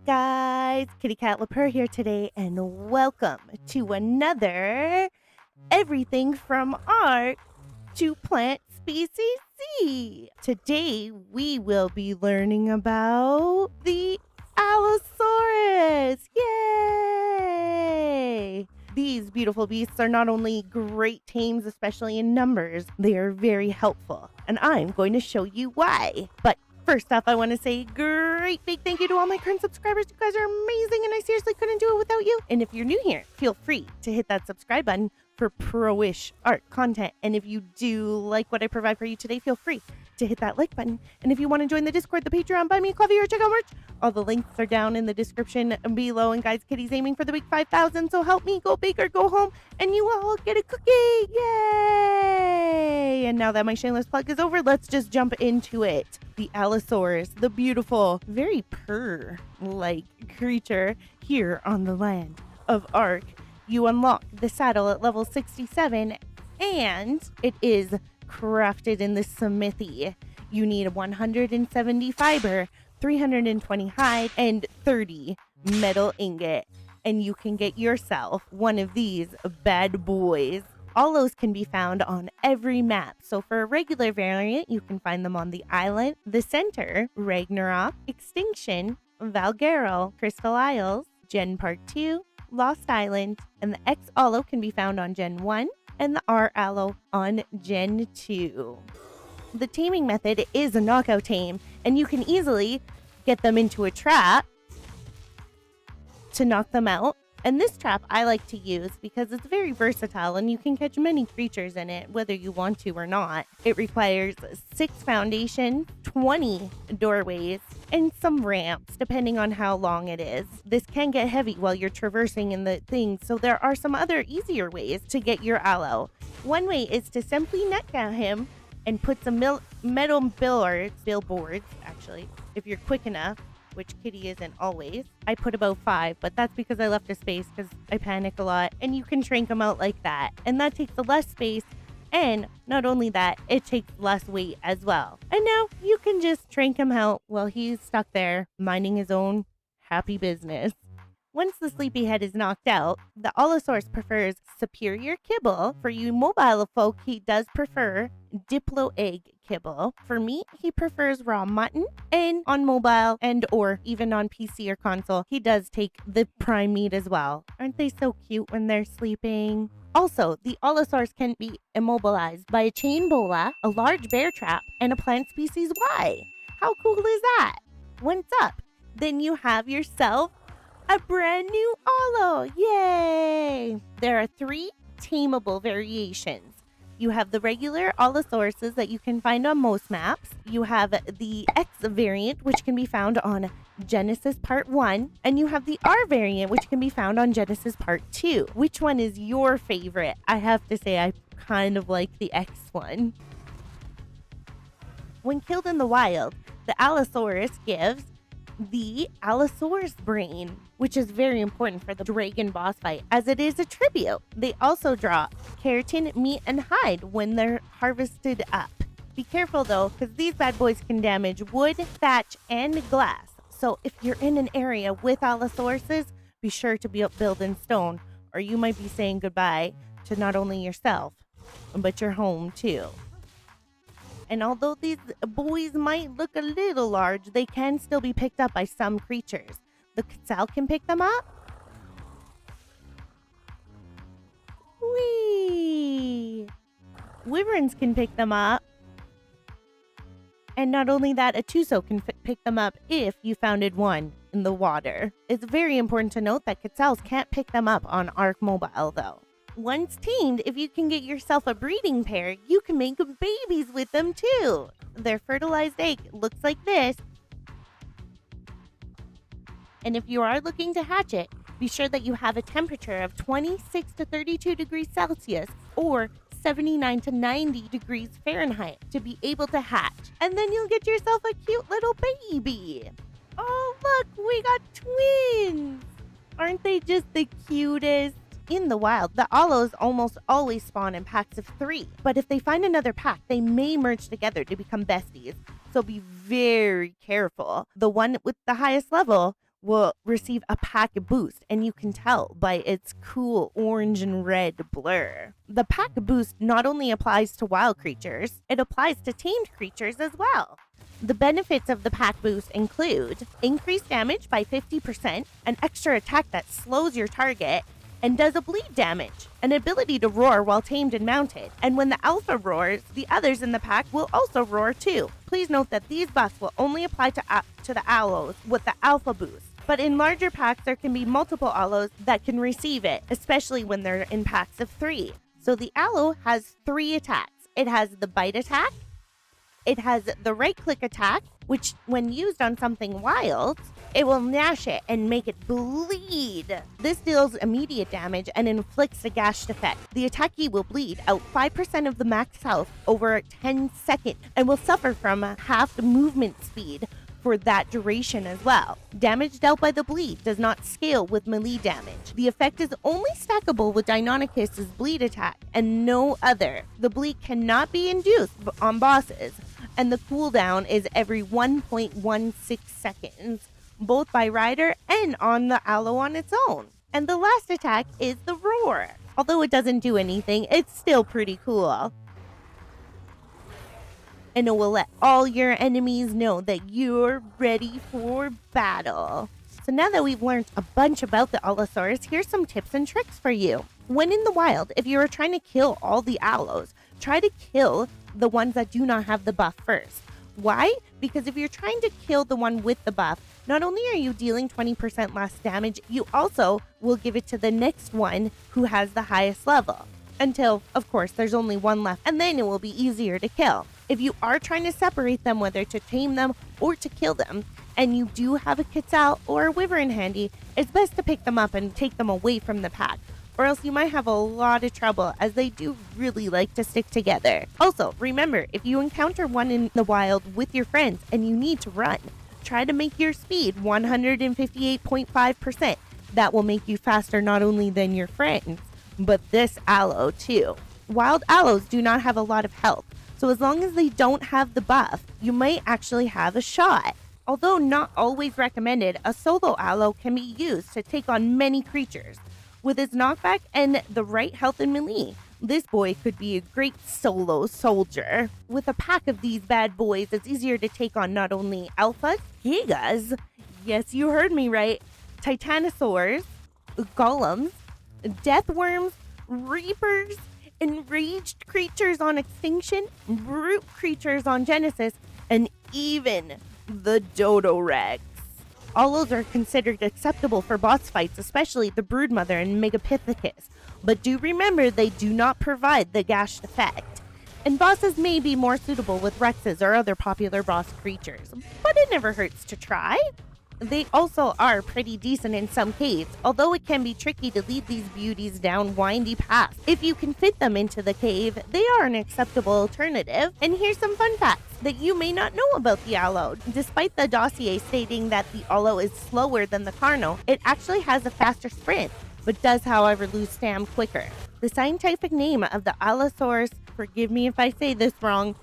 guys? Kitty Cat LaPer here today, and welcome to another Everything from Art to Plant Species Z. Today we will be learning about the Allosaurus. Yay! These beautiful beasts are not only great tames, especially in numbers, they are very helpful, and I'm going to show you why. But first off, I want to say great big thank you to all my current subscribers. You guys are amazing, and I seriously couldn't do it without you. And if you're new here, feel free to hit that subscribe button for pro-ish art content. And if you do like what I provide for you today, feel free to hit that like button. And if you want to join the Discord, the Patreon, buy me a coffee, or check out merch, all the links are down in the description below. And guys, Kitty's aiming for the big 5,000, so help me go big or go home, and you all get a cookie. Yay! And now that my shameless plug is over, let's just jump into it. The Allosaurus, the beautiful, very purr-like creature here on the land of Ark. You unlock the saddle at level 67, and it is crafted in the smithy. You need 170 fiber, 320 hide, and 30 metal ingot. And you can get yourself one of these bad boys. Allos can be found on every map. So for a regular variant, you can find them on the island, the center, Ragnarok, Extinction, Valgaro, Crystal Isles, Gen Part 2, Lost Island, and the X Allo can be found on Gen 1, and the R Allo on Gen 2. The taming method is a knockout tame, and you can easily get them into a trap to knock them out. And this trap I like to use because it's very versatile and you can catch many creatures in it, whether you want to or not. It requires 6 foundation, 20 doorways, and some ramps, depending on how long it is. This can get heavy while you're traversing in the thing, so there are some other easier ways to get your allo. One way is to simply net down him and put some metal billboards, actually, if you're quick enough, which Kitty isn't always. I put about 5, but that's because I left a space because I panic a lot. And you can shrink them out like that. And that takes less space. And not only that, it takes less weight as well. And now you can just shrink him out while he's stuck there, minding his own happy business. Once the sleepyhead is knocked out, the Allosaurus prefers superior kibble. For you mobile folk, he does prefer Diplo egg kibble. For meat, he prefers raw mutton. And on mobile and or even on PC or console, he does take the prime meat as well. Aren't they so cute when they're sleeping? Also, the Allosaurus can be immobilized by a chain bola, a large bear trap, and a plant species Y. How cool is that? Once up, then you have yourself a brand new allo. Yay! There are 3 tameable variations. You have the regular Allosauruses that you can find on most maps. You have the X variant, which can be found on Genesis Part 1. And you have the R variant, which can be found on Genesis Part 2. Which one is your favorite? I have to say I kind of like the X one. When killed in the wild, the Allosaurus gives the Allosaurus brain, which is very important for the dragon boss fight, as it is a tribute. They also drop keratin, meat, and hide when they're harvested up. Be careful though, because these bad boys can damage wood, thatch, and glass. So if you're in an area with Allosauruses, be sure to build in stone, or you might be saying goodbye to not only yourself, but your home too. And although these boys might look a little large, they can still be picked up by some creatures. The Quetzal can pick them up. Whee! Wyverns can pick them up. And not only that, a Tuso can pick them up if you founded one in the water. It's very important to note that Quetzals can't pick them up on Ark Mobile though. Once tamed, if you can get yourself a breeding pair, you can make babies with them too. Their fertilized egg looks like this. And if you are looking to hatch it, be sure that you have a temperature of 26 to 32 degrees Celsius or 79 to 90 degrees Fahrenheit to be able to hatch. And then you'll get yourself a cute little baby. Oh, look, we got twins. Aren't they just the cutest? In the wild, the allos almost always spawn in packs of 3, but if they find another pack, they may merge together to become besties, so be very careful. The one with the highest level will receive a pack boost, and you can tell by its cool orange and red blur. The pack boost not only applies to wild creatures, it applies to tamed creatures as well. The benefits of the pack boost include increased damage by 50%, an extra attack that slows your target, and does a bleed damage, an ability to roar while tamed and mounted. And when the alpha roars, the others in the pack will also roar too. Please note that these buffs will only apply to the allos with the alpha boost. But in larger packs, there can be multiple allos that can receive it, especially when they're in packs of 3. So the allo has 3 attacks. It has the bite attack, it has the right-click attack, which when used on something wild, it will gnash it and make it bleed. This deals immediate damage and inflicts a gashed effect. The attackee will bleed out 5% of the max health over 10 seconds and will suffer from half the movement speed for that duration as well. Damage dealt by the bleed does not scale with melee damage. The effect is only stackable with Deinonychus' bleed attack and no other. The bleed cannot be induced on bosses, and the cooldown is every 1.16 seconds, both by rider and on the allo on its own. And the last attack is the roar. Although it doesn't do anything, it's still pretty cool. And it will let all your enemies know that you're ready for battle. So now that we've learned a bunch about the Allosaurus, here's some tips and tricks for you. When in the wild, if you are trying to kill all the allos, try to kill the ones that do not have the buff first. Why? Because if you're trying to kill the one with the buff, not only are you dealing 20% less damage, you also will give it to the next one who has the highest level. Until, of course, there's only one left, and then it will be easier to kill. If you are trying to separate them, whether to tame them or to kill them, and you do have a Quetzal or a Wyvern handy, it's best to pick them up and take them away from the pack, or else you might have a lot of trouble, as they do really like to stick together. Also, remember, if you encounter one in the wild with your friends and you need to run, try to make your speed 158.5%. That will make you faster not only than your friends, but this allo too. Wild allos do not have a lot of health, so as long as they don't have the buff, you might actually have a shot. Although not always recommended, a solo allo can be used to take on many creatures. With its knockback and the right health and melee, this boy could be a great solo soldier. With a pack of these bad boys, it's easier to take on not only alphas, gigas, yes, you heard me right, titanosaurs, golems, death worms, reapers, enraged creatures on Extinction, brute creatures on Genesis, and even the Dodo Rex. Allos are considered acceptable for boss fights, especially the Broodmother and Megapithecus, but do remember they do not provide the gashed effect. And bosses may be more suitable with Rexes or other popular boss creatures, but it never hurts to try. They also are pretty decent in some caves, although it can be tricky to lead these beauties down windy paths. If you can fit them into the cave, they are an acceptable alternative. And here's some fun facts that you may not know about the allo. Despite the dossier stating that the allo is slower than the carno, it actually has a faster sprint, but does however lose stam quicker. The scientific name of the Allosaurus, forgive me if I say this wrong,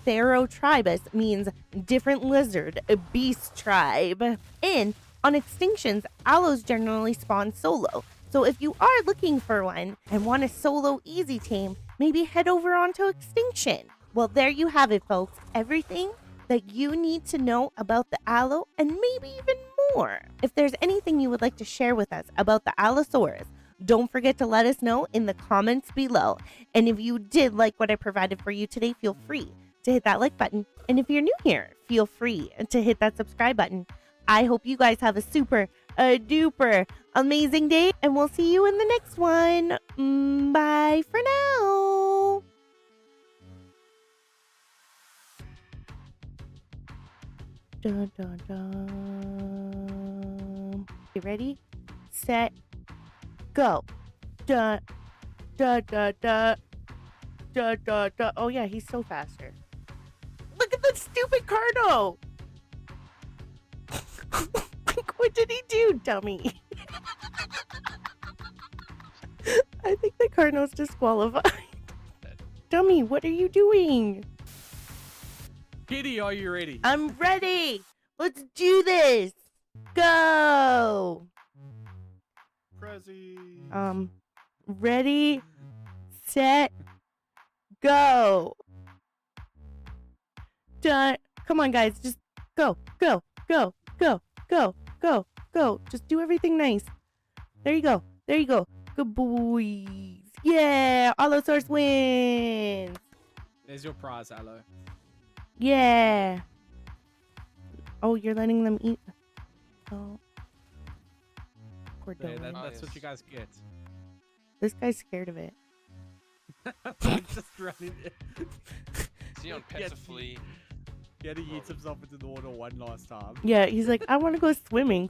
Therotribus means different lizard, a beast tribe. And on Extinctions, allos generally spawn solo. So if you are looking for one and want a solo easy tame, maybe head over onto Extinction. Well, there you have it, folks. Everything that you need to know about the allo and maybe even more. If there's anything you would like to share with us about the Allosaurus, don't forget to let us know in the comments below. And if you did like what I provided for you today, feel free to hit that like button. And if you're new here, feel free to hit that subscribe button. I hope you guys have a super duper amazing day, and we'll see you in the next one. Bye for now. Dun, dun, dun. You ready? Set, go. Dun, dun, dun, dun. Dun, dun, dun. Oh yeah, he's so faster. Look at that stupid Carno! Like, what did he do, dummy? I think the Carno's disqualified. Dummy, what are you doing? Kitty, are you ready? I'm ready! Let's do this! go. Prezi. Ready, set, go. Done. Come on, guys. Just go, go, go, go, go, go, go. Just do everything nice. There you go. There you go. Good boys. Yeah, ALLOSAURUS wins. There's your prize, Allo. Yeah. Oh, you're letting them eat. Oh. Poor There, Dylan. that's what you guys get. This guy's scared of it. Just running. Xeon pets a flea. He had to yeet himself into the water one last time. Yeah, he's like, I want to go swimming.